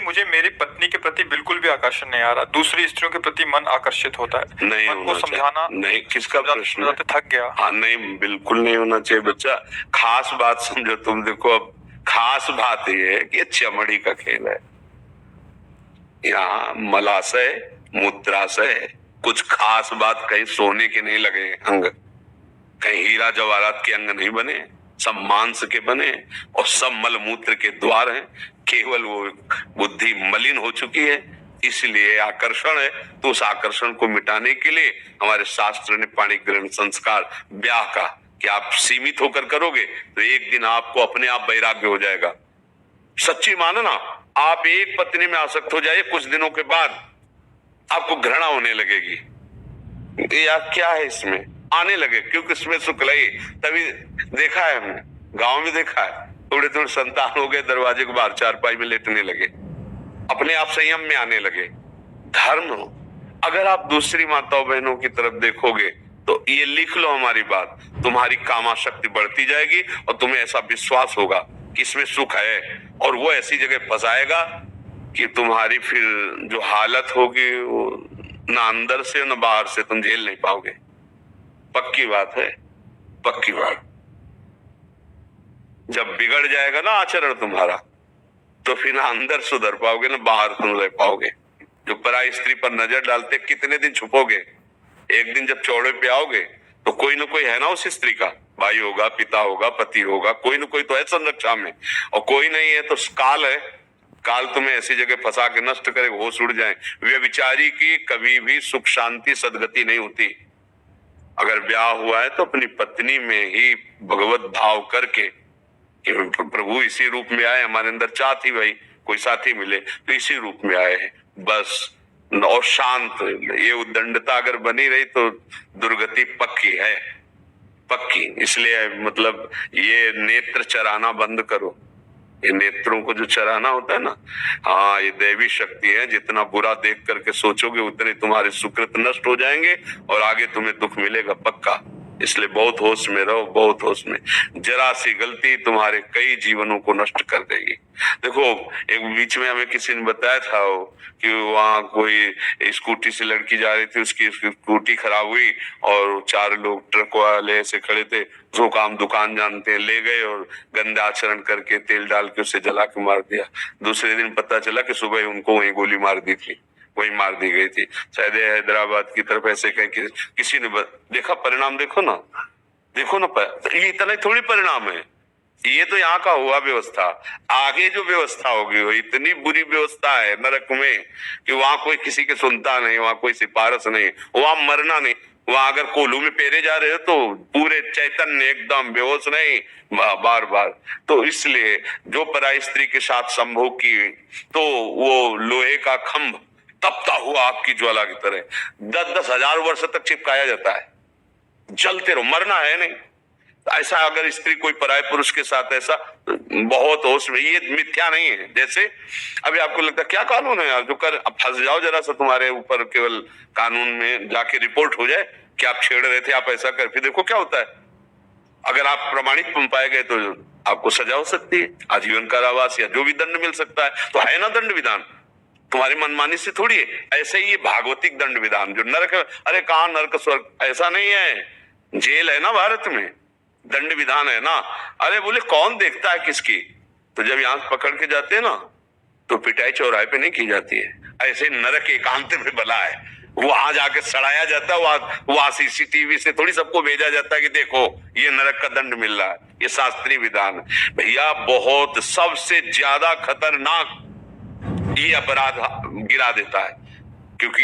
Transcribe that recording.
मुझे मेरी पत्नी के प्रति बिल्कुल भी आकर्षण नहीं आ रहा, दूसरी स्त्रियों के प्रति मन आकर्षित होता है। नहीं मन को समझाना नहीं, किसका प्रश्न है? थक गया। हाँ नहीं, बिल्कुल नहीं होना चाहिए बच्चा। खास बात समझो तुम। देखो अब खास बात ये है कि चमड़ी का खेल है। यहाँ मलाशय मूत्राशय, कुछ खास बात कहीं सोने के नहीं लगे अंग, कहीं हीरा जवाहरात के अंग नहीं बने, सब मांस के बने और सब मलमूत्र के द्वार हैं। केवल वो बुद्धि मलिन हो चुकी है, इसलिए आकर्षण है। तो उस आकर्षण को मिटाने के लिए हमारे शास्त्र ने पाणी ग्रहण संस्कार ब्याह का कि आप सीमित होकर करोगे तो एक दिन आपको अपने आप वैराग्य हो जाएगा। सच्ची मानना, आप एक पत्नी में आसक्त हो जाइए, कुछ दिनों के बाद आपको घृणा होने लगेगी। यार क्या है इसमें, आने लगे, क्योंकि इसमें सुख लगी। तभी देखा है हमने, गांव में देखा है, थोड़े थोड़े संतान हो गए, दरवाजे के बाहर चारपाई में लेटने लगे, अपने आप संयम में आने लगे। धर्म, अगर आप दूसरी माताओं बहनों की तरफ देखोगे तो ये लिख लो हमारी बात, तुम्हारी कामाशक्ति बढ़ती जाएगी और तुम्हें ऐसा विश्वास होगा कि इसमें सुख है, और वो ऐसी जगह फंसाएगा कि तुम्हारी फिर जो हालत होगी वो ना अंदर से ना बाहर से तुम झेल नहीं पाओगे। पक्की बात है, पक्की बात। जब बिगड़ जाएगा ना आचरण तुम्हारा, तो फिर ना अंदर सुधर पाओगे ना बाहर तुम रह पाओगे। जो पराई स्त्री पर नजर डालते कितने दिन छुपोगे? एक दिन जब चौड़े पे आओगे तो कोई ना कोई है ना उस स्त्री का, भाई होगा, पिता होगा, पति होगा, कोई ना कोई तो है संरक्षा में। और कोई नहीं है तो काल है, काल तुम्हें ऐसी जगह फंसा के नष्ट करे, होश उड़ जाए। व्यभिचारी की कभी भी सुख शांति सदगति नहीं होती। अगर ब्याह हुआ है तो अपनी पत्नी में ही भगवत भाव करके कि प्रभु इसी रूप में आए, हमारे अंदर चाह थी भाई कोई साथी मिले तो इसी रूप में आए हैं बस, और शांत। ये उद्दंडता अगर बनी रही तो दुर्गति पक्की है, पक्की। इसलिए मतलब ये नेत्र चराना बंद करो। ये नेत्रों को जो चराना होता है ना, हाँ ये दैवी शक्ति है। जितना बुरा देख करके सोचोगे उतने तुम्हारे सुकृत नष्ट हो जाएंगे और आगे तुम्हें दुख मिलेगा पक्का। इसलिए बहुत होश में रहो, बहुत होश में। जरा सी गलती तुम्हारे कई जीवनों को नष्ट कर देगी। देखो एक बीच में हमें किसी ने बताया था कि वहां कोई स्कूटी से लड़की जा रही थी, उसकी स्कूटी खराब हुई और 4 लोग ट्रक वाले ऐसे खड़े थे, जो काम दुकान जानते हैं, ले गए और गंदा आचरण करके तेल डाल के उसे जला के मार दिया। दूसरे दिन पता चला कि सुबह उनको वही गोली मार दी थी, वही मार दी गई थी। शायद हैदराबाद की तरफ ऐसे कहीं किसी ने देखा। परिणाम देखो ना, देखो ना, ये इतना ही थोड़ी परिणाम है। ये तो यहाँ का हुआ व्यवस्था। आगे जो व्यवस्था होगी वो इतनी बुरी व्यवस्था है नरक में कि वहां कोई किसी के सुनता नहीं, वहां कोई सिफारिश नहीं, वहां मरना नहीं। वहां अगर कोल्हू में पेरे जा रहे हो तो पूरे चैतन्य, एकदम बेहोश नहीं, बार बार। तो इसलिए जो पराई स्त्री के साथ संभोग की तो वो लोहे का खंभ तपता हुआ आग की ज्वाला की तरह 10-10 हजार वर्ष तक चिपकाया जाता है। जलते रहो, मरना है नहीं। ऐसा अगर स्त्री कोई पराये पुरुष के साथ ऐसा, बहुत होश में, ये मिथ्या नहीं है। जैसे अभी आपको लगता है क्या कानून है यार, जो कर फंस जाओ जरा सा, तुम्हारे ऊपर केवल कानून में जाके रिपोर्ट हो जाए कि आप छेड़ रहे थे, आप ऐसा कर, फिर देखो क्या होता है। अगर आप प्रमाणित पाए गए तो आपको सजा हो सकती है, आजीवन कारावास या जो भी दंड मिल सकता है। तो है ना दंड विधान, तुम्हारी मनमानी से थोड़ी है। ऐसे ही ये भागवतिक दंड विधान जो नरक, अरे कहां नरक स्वर्ग, ऐसा नहीं है। जेल है ना भारत में, दंड विधान है ना। अरे बोले कौन देखता है किसकी, तो जब यहां पकड़ के जाते हैं ना तो पिटाई चौराहे पे नहीं की जाती है। ऐसे नरक एकांत में भला है, वहां जाके सड़ाया जाता है। वहां सीसीटीवी से थोड़ी सबको भेजा जाता है कि देखो ये नरक का दंड मिल रहा है। ये शास्त्रीय विधान है भैया। बहुत सबसे ज्यादा खतरनाक ये अपराध गिरा देता है।